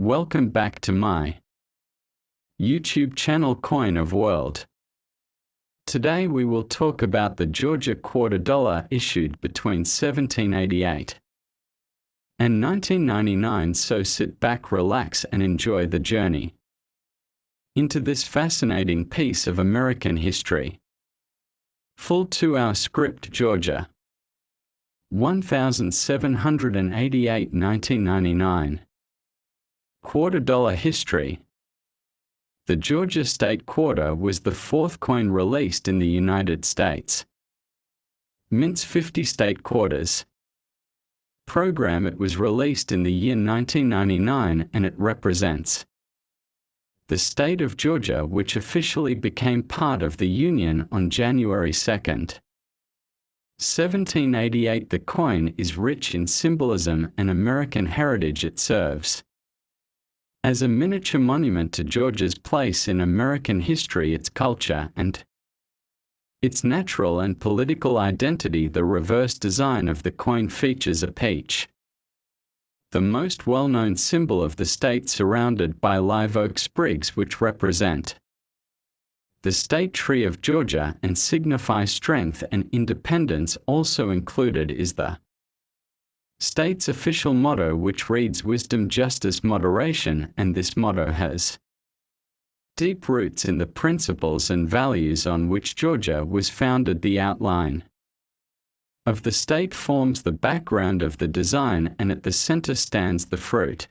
Welcome back to my YouTube channel Coin of World. Today we will talk about the Georgia $quarter issued between 1788 and 1999, so sit back, relax and enjoy the journey into this fascinating piece of American history. Full 2-hour script. Georgia 1788 1999. $quarter history. The Georgia state quarter was the fourth coin released in the United States. Mints 50 state quarters. Program. It was released in the year 1999 and it represents the state of Georgia, which officially became part of the Union on January 2, 1788. The coin is rich in symbolism and American heritage. It serves as a miniature monument to Georgia's place in American history, its culture, and its natural and political identity. The reverse design of the coin features a peach, the most well-known symbol of the state, surrounded by live oak sprigs which represent the state tree of Georgia and signify strength and independence. Also included is the state's official motto, which reads wisdom, justice, moderation, and this motto has deep roots in the principles and values on which Georgia was founded. The outline of the state forms the background of the design, and at the center stands the fruit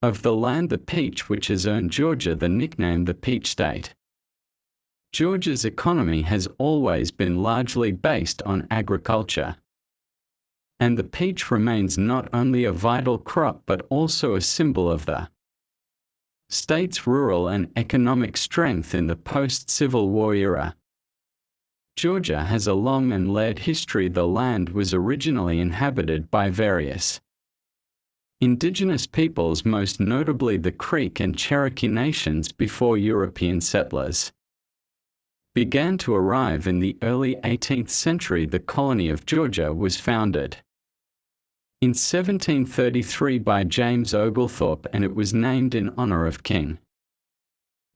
of the land, the peach, which has earned Georgia the nickname the Peach State. Georgia's economy has always been largely based on agriculture, and the peach remains not only a vital crop but also a symbol of the state's rural and economic strength in the post-Civil War era. Georgia has a long and layered history. The land was originally inhabited by various indigenous peoples, most notably the Creek and Cherokee nations, before European settlers began to arrive in the early 18th century. The colony of Georgia was founded in 1733 by James Oglethorpe, and it was named in honor of King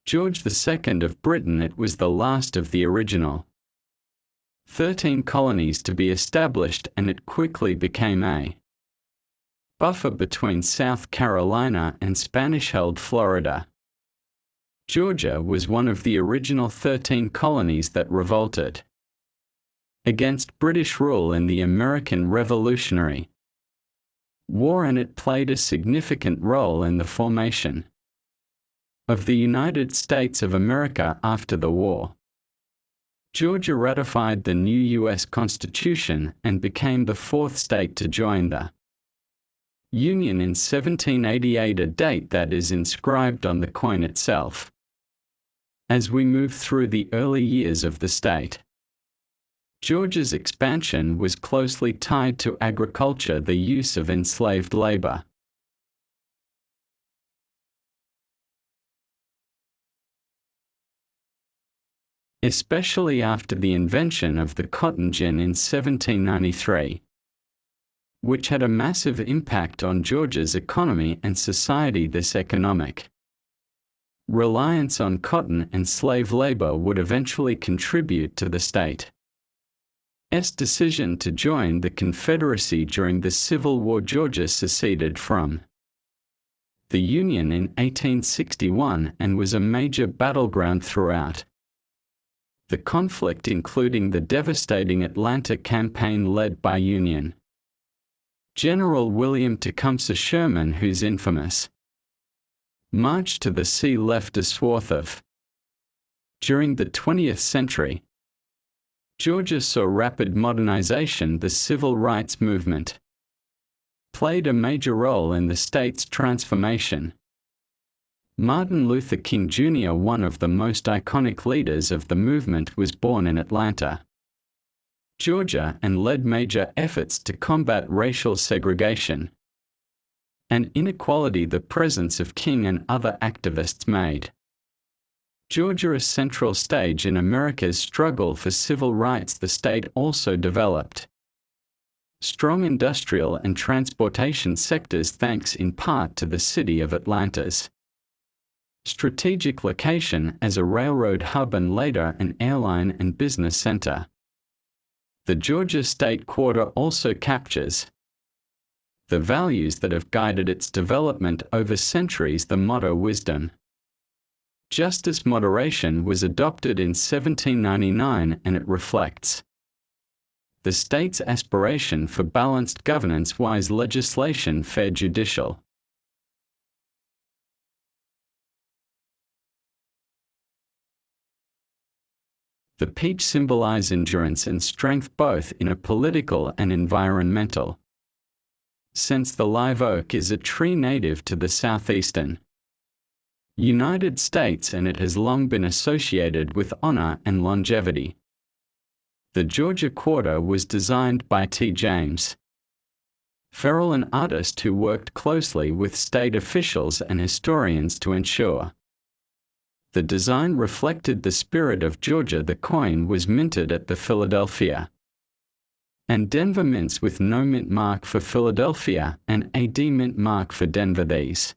George II of Britain. It was the last of the original 13 colonies to be established, and it quickly became a buffer between South Carolina and Spanish-held Florida. Georgia was one of the original 13 colonies that revolted against British rule in the American Revolutionary War, and it played a significant role in the formation of the United States of America after the war. Georgia ratified the new U.S. Constitution and became the fourth state to join the Union in 1788, a date that is inscribed on the coin itself. As we move through the early years of the state, Georgia's expansion was closely tied to agriculture, the use of enslaved labor, especially after the invention of the cotton gin in 1793, which had a massive impact on Georgia's economy and society. This economic reliance on cotton and slave labor would eventually contribute to the state's decision to join the Confederacy during the Civil War. Georgia seceded from the Union in 1861 and was a major battleground throughout the conflict, including the devastating Atlanta campaign led by Union General William Tecumseh Sherman, whose infamous march to the sea left a swath of. During the 20th century, Georgia saw rapid modernization. The civil rights movement played a major role in the state's transformation. Martin Luther King Jr., one of the most iconic leaders of the movement, was born in Atlanta, Georgia, and led major efforts to combat racial segregation and inequality. The presence of King and other activists made Georgia a central stage in America's struggle for civil rights. The state also developed strong industrial and transportation sectors thanks in part to the city of Atlanta's strategic location as a railroad hub and later an airline and business center. The Georgia State Quarter also captures the values that have guided its development over centuries. The motto wisdom, justice, moderation was adopted in 1799, and it reflects the state's aspiration for balanced governance, wise legislation, fair judicial The peach symbolize endurance and strength both in a political and environmental sense. The live oak is a tree native to the southeastern United States, and it has long been associated with honor and longevity. The Georgia Quarter was designed by T. James Farrell, an artist who worked closely with state officials and historians to ensure the design reflected the spirit of Georgia. The coin was minted at the Philadelphia and Denver mints with no mint mark for Philadelphia and a D mint mark for Denver. These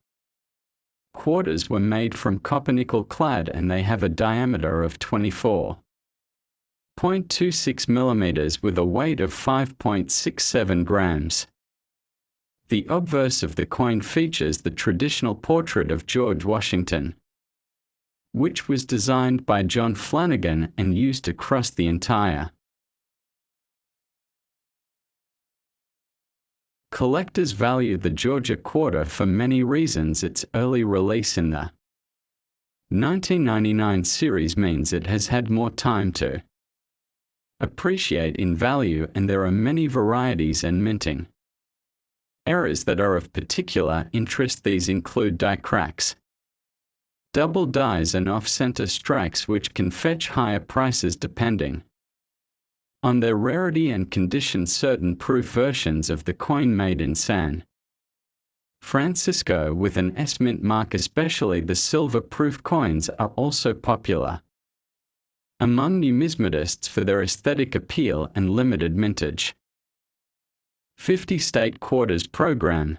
quarters were made from copper nickel clad, and they have a diameter of 24.26 millimeters with a weight of 5.67 grams. The obverse of the coin features the traditional portrait of George Washington, which was designed by John Flanagan and used across the entire. Collectors value the Georgia Quarter for many reasons. Its early release in the 1999 series means it has had more time to appreciate in value, and there are many varieties and minting errors that are of particular interest. These include die cracks, double dies, and off-center strikes, which can fetch higher prices depending on their rarity and condition. Certain proof versions of the coin made in San Francisco with an S mint mark, especially the silver-proof coins, are also popular among numismatists for their aesthetic appeal and limited mintage. 50 State Quarters program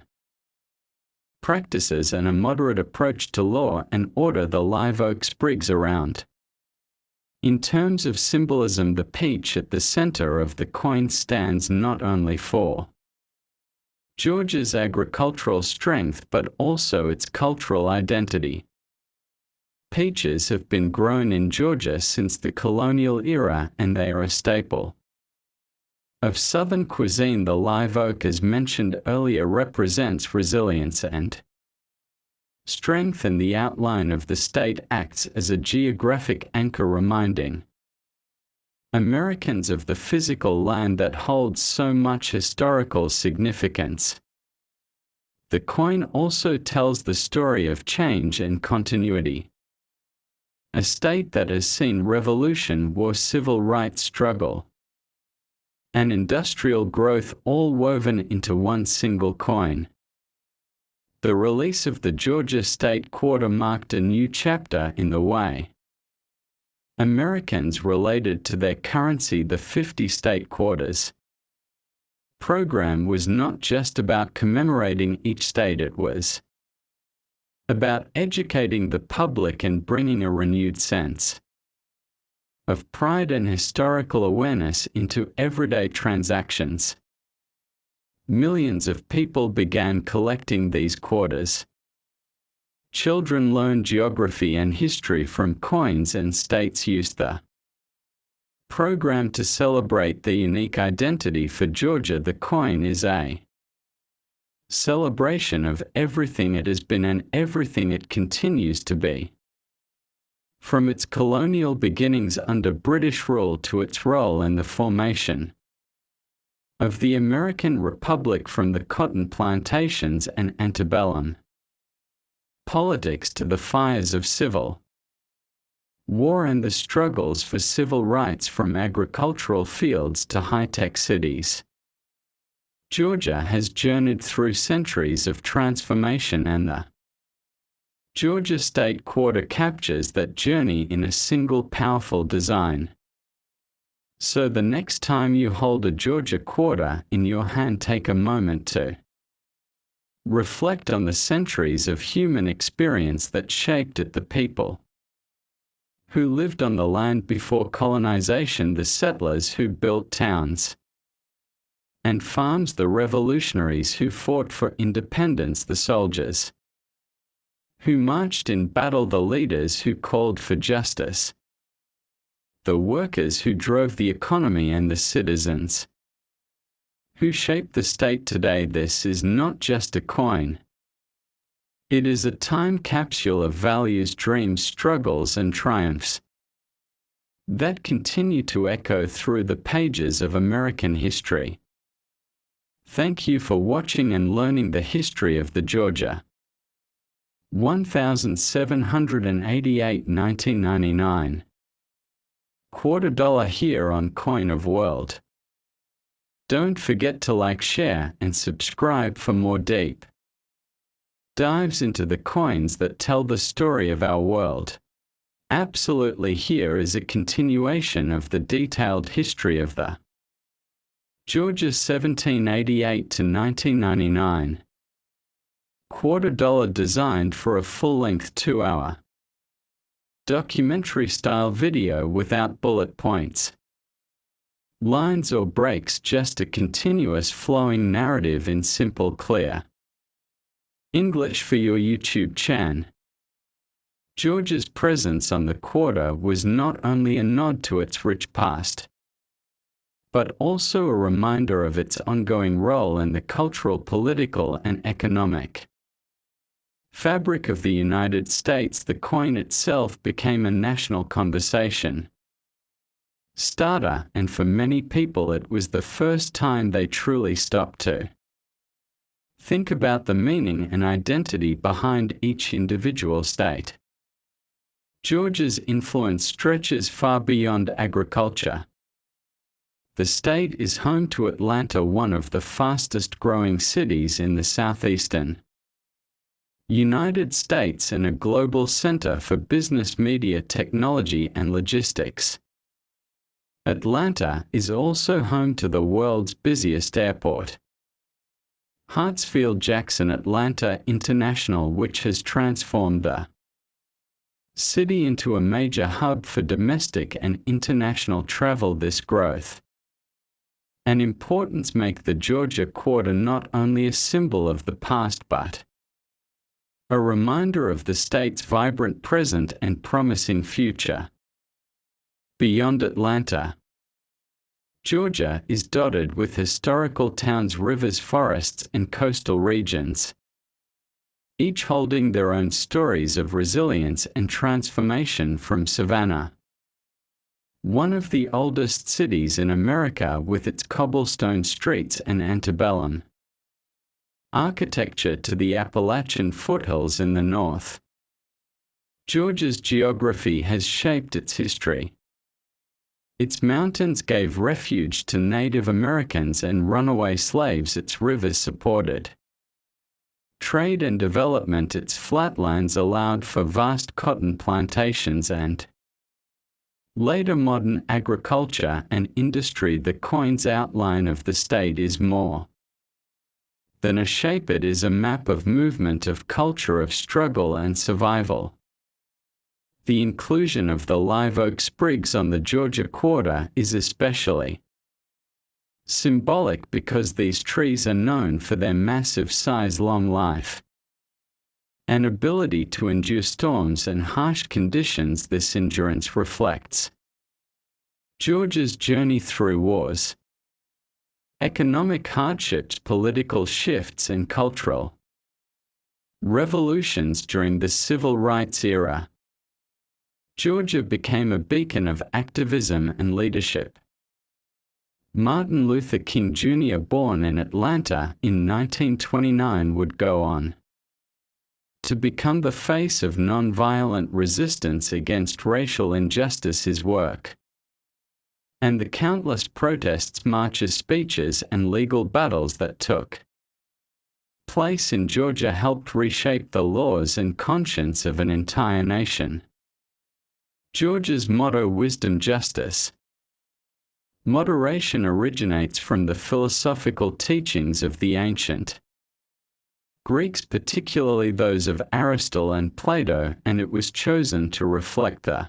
practices and a moderate approach to law and order. The live oak sprigs around. In terms of symbolism, the peach at the center of the coin stands not only for Georgia's agricultural strength but also its cultural identity. Peaches have been grown in Georgia since the colonial era, and they are a staple of Southern cuisine. The live oak, as mentioned earlier, represents resilience and strength, and the outline of the state acts as a geographic anchor reminding Americans of the physical land that holds so much historical significance. The coin also tells the story of change and continuity. A state that has seen revolution, war, civil rights struggle, and industrial growth all woven into one single coin. The release of the Georgia State Quarter marked a new chapter in the way Americans related to their currency. The 50 State Quarters program was not just about commemorating each state, it was about educating the public and bringing a renewed sense of pride and historical awareness into everyday transactions. Millions of people began collecting these quarters. Children learned geography and history from coins, and states used the program to celebrate their unique identity. For Georgia, the coin is a celebration of everything it has been and everything it continues to be. From its colonial beginnings under British rule to its role in the formation of the American Republic, from the cotton plantations and antebellum politics to the fires of civil war and the struggles for civil rights, from agricultural fields to high-tech cities. Georgia has journeyed through centuries of transformation, and the Georgia State Quarter captures that journey in a single powerful design. So the next time you hold a Georgia quarter in your hand, take a moment to reflect on the centuries of human experience that shaped it, the people who lived on the land before colonization, the settlers who built towns and farms, the revolutionaries who fought for independence, the soldiers who marched in battle, the leaders who called for justice, the workers who drove the economy, and the citizens who shaped the state today. This is not just a coin. It is a time capsule of values, dreams, struggles, and triumphs that continue to echo through the pages of American history. Thank you for watching and learning the history of the Georgia 1788 1999 $quarter here on Coin of World. Don't forget to like, share, and subscribe for more deep dives into the coins that tell the story of our world. Absolutely, here is a continuation of the detailed history of the Georgia 1788 to 1999 $quarter, designed for a full-length 2-hour documentary-style video without bullet points, lines or breaks, just a continuous flowing narrative in simple, clear English for your YouTube channel. Georgia's presence on the quarter was not only a nod to its rich past, but also a reminder of its ongoing role in the cultural, political, and economic fabric of the United States. The coin itself became a national conversation starter, and for many people it was the first time they truly stopped to think about the meaning and identity behind each individual state. Georgia's influence stretches far beyond agriculture. The state is home to Atlanta, one of the fastest growing cities in the southeastern United States and a global center for business, media, technology, and logistics. Atlanta is also home to the world's busiest airport, Hartsfield-Jackson Atlanta International, which has transformed the city into a major hub for domestic and international travel. This growth and importance make the Georgia quarter not only a symbol of the past but a reminder of the state's vibrant present and promising future. Beyond Atlanta, Georgia is dotted with historical towns, rivers, forests, and coastal regions, each holding their own stories of resilience and transformation. From Savannah, one of the oldest cities in America with its cobblestone streets and antebellum architecture, to the Appalachian foothills in the north, Georgia's geography has shaped its history. Its mountains gave refuge to Native Americans and runaway slaves. Its rivers supported trade and development. Its flatlands allowed for vast cotton plantations and later modern agriculture and industry. The coin's outline of the state is more than a shape. It is a map of movement, of culture, of struggle and survival. The inclusion of the live oak sprigs on the Georgia quarter is especially symbolic because these trees are known for their massive size, long life, and ability to endure storms and harsh conditions. This endurance reflects Georgia's journey through wars, economic hardships, political shifts, and cultural revolutions. During the civil rights era, Georgia became a beacon of activism and leadership. Martin Luther King Jr., born in Atlanta in 1929, would go on to become the face of nonviolent resistance against racial injustice. His work and the countless protests, marches, speeches, and legal battles that took place in Georgia helped reshape the laws and conscience of an entire nation. Georgia's motto, wisdom, justice, Moderation originates from the philosophical teachings of the ancient Greeks, particularly those of Aristotle and Plato, and it was chosen to reflect the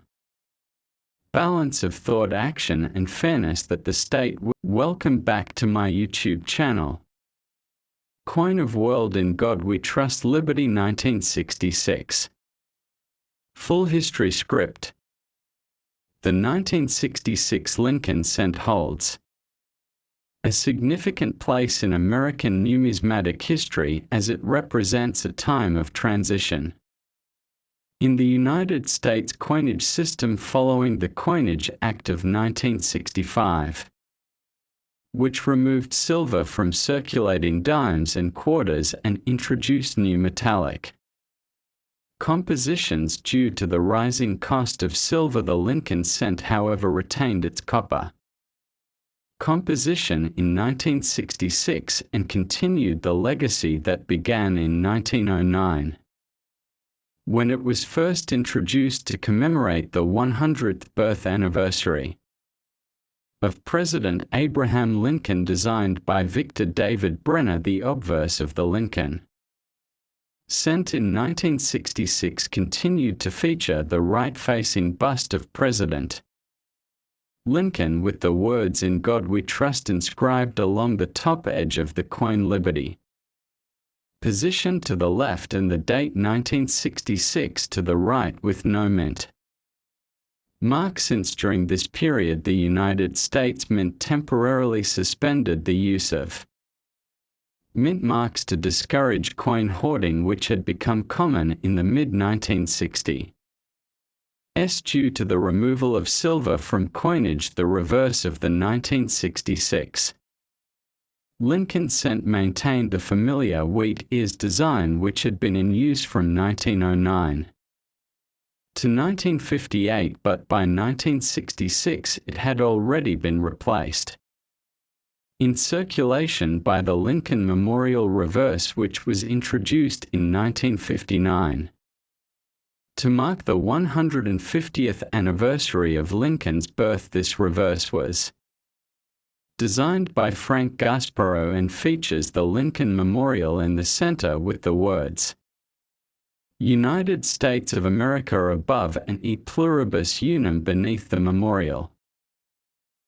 balance of thought, action, and fairness that the state would. Welcome back to my YouTube channel. Coin of World in God We Trust, Liberty, 1966. Full history script. The 1966 Lincoln cent holds a significant place in American numismatic history as it represents a time of transition in the United States coinage system following the Coinage Act of 1965, which removed silver from circulating dimes and quarters and introduced new metallic compositions due to the rising cost of silver. The Lincoln cent, however, retained its copper composition in 1966 and continued the legacy that began in 1909, when it was first introduced to commemorate the 100th birth anniversary of President Abraham Lincoln, designed by Victor David Brenner. The obverse of the Lincoln cent in 1966 continued to feature the right-facing bust of President Lincoln with the words "In God We Trust" inscribed along the top edge of the coin, Liberty positioned to the left, and the date 1966 to the right with no mint mark. Since during this period the United States Mint temporarily suspended the use of mint marks to discourage coin hoarding, which had become common in the mid-1960s due to the removal of silver from coinage, the reverse of the 1966 Lincoln cent maintained the familiar wheat ears design, which had been in use from 1909 to 1958, but by 1966 it had already been replaced in circulation by the Lincoln Memorial reverse, which was introduced in 1959. To mark the 150th anniversary of Lincoln's birth, this reverse was designed by Frank Gasparro and features the Lincoln Memorial in the center with the words United States of America above and E pluribus unum beneath. The memorial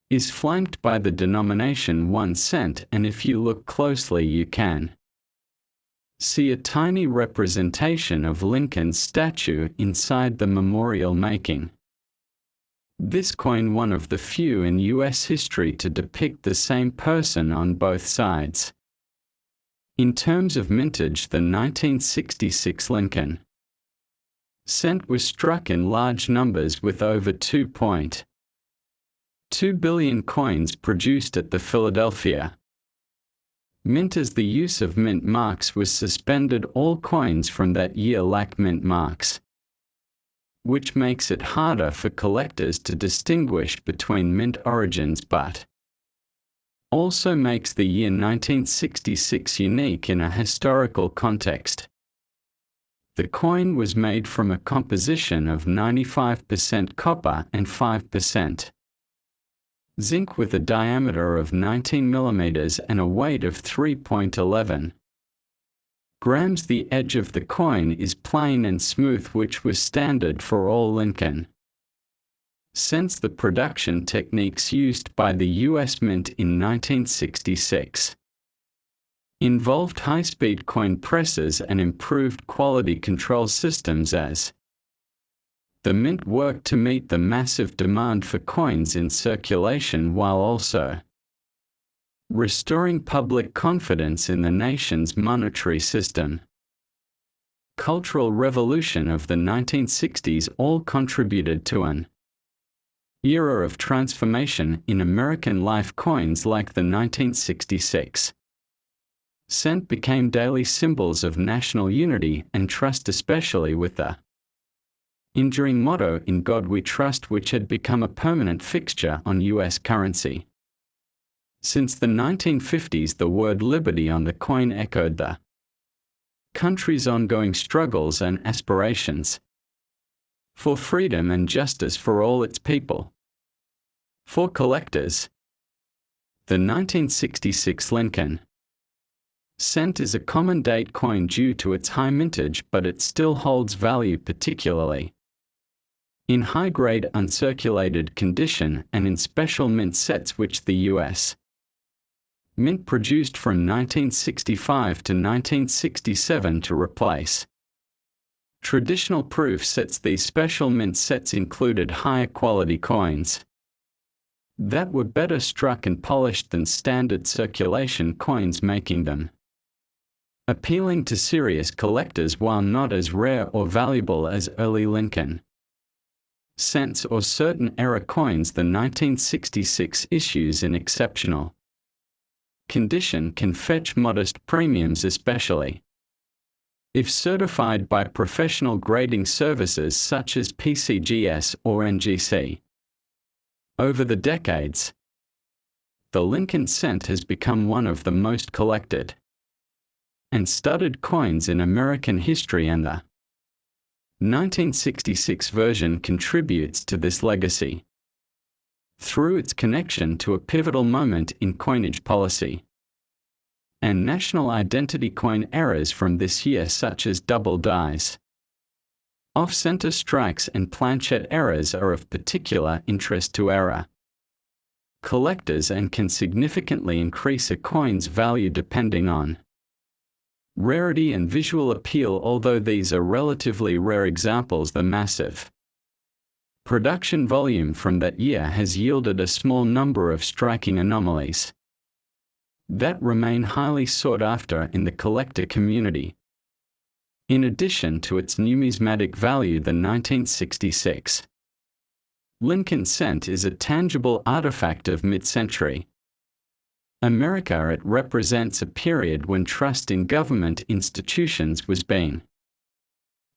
is flanked by the denomination 1 cent, and if you look closely you can see a tiny representation of Lincoln's statue inside the memorial, making this coin one of the few in U.S. history to depict the same person on both sides. In terms of mintage, the 1966 Lincoln cent was struck in large numbers with over 2.2 billion coins produced at the Philadelphia Mint. As the use of mint marks was suspended, all coins from that year lack mint marks, which makes it harder for collectors to distinguish between mint origins, but also makes the year 1966 unique in a historical context. The coin was made from a composition of 95% copper and 5% zinc, with a diameter of 19 mm and a weight of 3.11 grams. The edge of the coin is plain and smooth, which was standard for all Lincoln cents. The production techniques used by the U.S. Mint in 1966 involved high-speed coin presses and improved quality control systems as the Mint worked to meet the massive demand for coins in circulation while also restoring public confidence in the nation's monetary system. Cultural revolution of the 1960s all contributed to an era of transformation in American life. Coins like the 1966 cent became daily symbols of national unity and trust, especially with the enduring motto "In God We Trust," which had become a permanent fixture on U.S. currency. Since the 1950s, the word liberty on the coin echoed the country's ongoing struggles and aspirations for freedom and justice for all its people. For collectors, The 1966 Lincoln cent is a common date coin due to its high mintage, but it still holds value, particularly in high-grade uncirculated condition and in special mint sets which the U.S. Mint produced from 1965 to 1967 to replace traditional proof sets. These special mint sets included higher quality coins that were better struck and polished than standard circulation coins, making them appealing to serious collectors while not as rare or valuable as early Lincoln cents or certain era coins. The 1966 issues in exceptional condition can fetch modest premiums, especially if certified by professional grading services such as PCGS or NGC. Over the decades, the Lincoln cent has become one of the most collected and studied coins in American history, and the 1966 version contributes to this legacy through its connection to a pivotal moment in coinage policy and national identity. Coin errors from this year, such as double dies, off-center strikes, and planchet errors, are of particular interest to era collectors and can significantly increase a coin's value depending on rarity and visual appeal. Although these are relatively rare examples, the massive production volume from that year has yielded a small number of striking anomalies that remain highly sought after in the collector community. In addition to its numismatic value, the 1966 Lincoln cent is a tangible artifact of mid-century America. It represents a period when trust in government institutions was being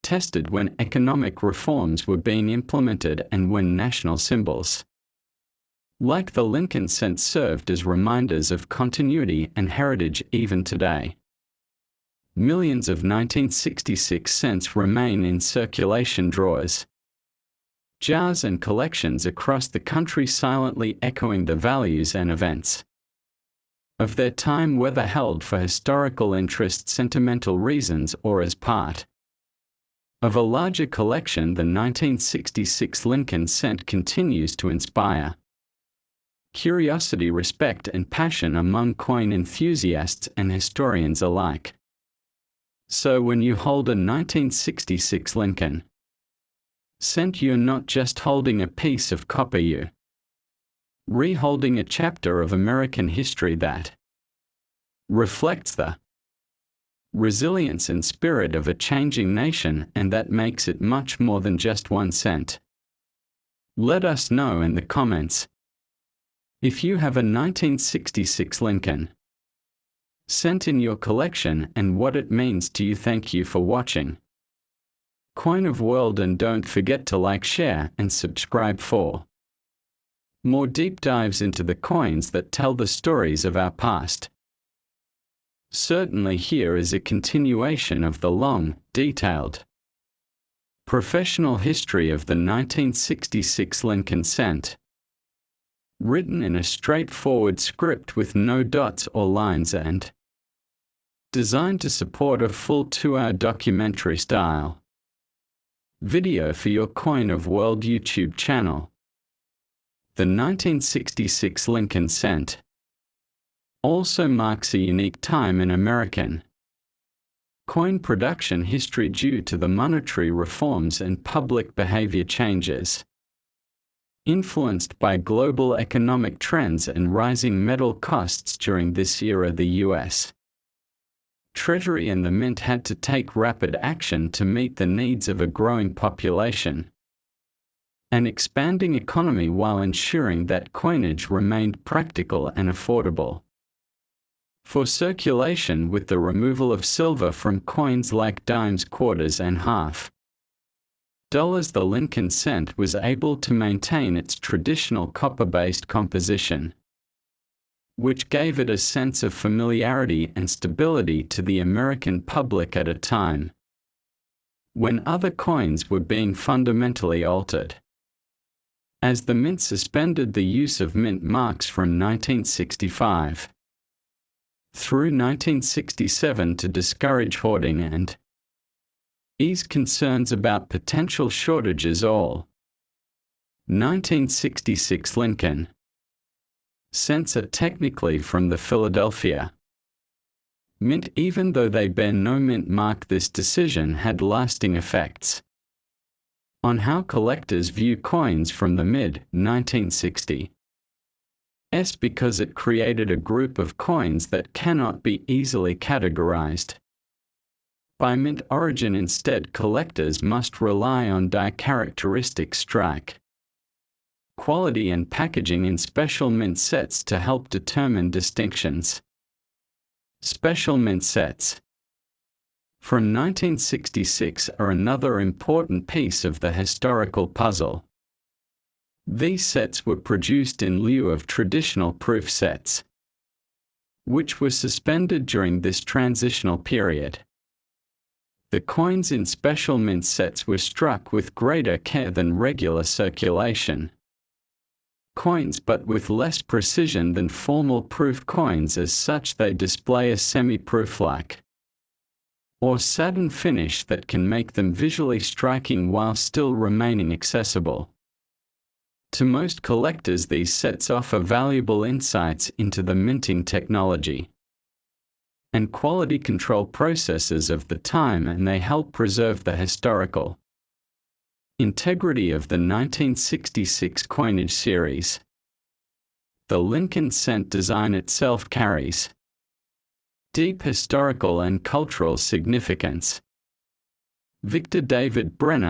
tested, when economic reforms were being implemented, and when national symbols like the Lincoln cent served as reminders of continuity and heritage. Even today, millions of 1966 cents remain in circulation drawers, jars, and collections across the country, silently echoing the values and events of their time, whether held for historical interest, sentimental reasons, or as part of a larger collection. The 1966 Lincoln cent continues to inspire curiosity, respect, and passion among coin enthusiasts and historians alike. So when you hold a 1966 Lincoln cent, you're not just holding a piece of copper, you're reholding a chapter of American history that reflects the resilience and spirit of a changing nation, and that makes it much more than just 1 cent. Let us know in the comments if you have a 1966 Lincoln cent in your collection and what it means to you. Thank you for watching Coin of World, and don't forget to like, share, and subscribe for more deep dives into the coins that tell the stories of our past. Certainly, here is a continuation of the long, detailed, professional history of the 1966 Lincoln cent, written in a straightforward script with no dots or lines and designed to support a full 2-hour documentary style video for your Coin of World YouTube channel. The 1966 Lincoln cent also marks a unique time in American coin production history due to the monetary reforms and public behavior changes influenced by global economic trends and rising metal costs. During this era, the U.S. Treasury and the Mint had to take rapid action to meet the needs of a growing population, an expanding economy, while ensuring that coinage remained practical and affordable for circulation. With the removal of silver from coins like dimes, quarters, and half dollars, the Lincoln cent was able to maintain its traditional copper-based composition, which gave it a sense of familiarity and stability to the American public at a time when other coins were being fundamentally altered. as the Mint suspended the use of mint marks from 1965 through 1967 to discourage hoarding and ease concerns about potential shortages. All 1966 Lincoln cents are technically from the Philadelphia Mint, even though they bear no mint mark. This decision had lasting effects on how collectors view coins from the mid-1960s because it created a group of coins that cannot be easily categorized by mint origin. Instead, collectors must rely on die characteristic, strike quality, and packaging in special mint sets to help determine distinctions. Special mint sets from 1966 are another important piece of the historical puzzle. These sets were produced in lieu of traditional proof sets, which were suspended during this transitional period. The coins in special mint sets were struck with greater care than regular circulation coins, but with less precision than formal proof coins. As such, they display a semi-proof-like or satin finish that can make them visually striking while still remaining accessible. To most collectors, these sets offer valuable insights into the minting technology and quality control processes of the time, and they help preserve the historical integrity of the 1966 coinage series. The Lincoln cent design itself carries deep historical and cultural significance. Victor David Brenner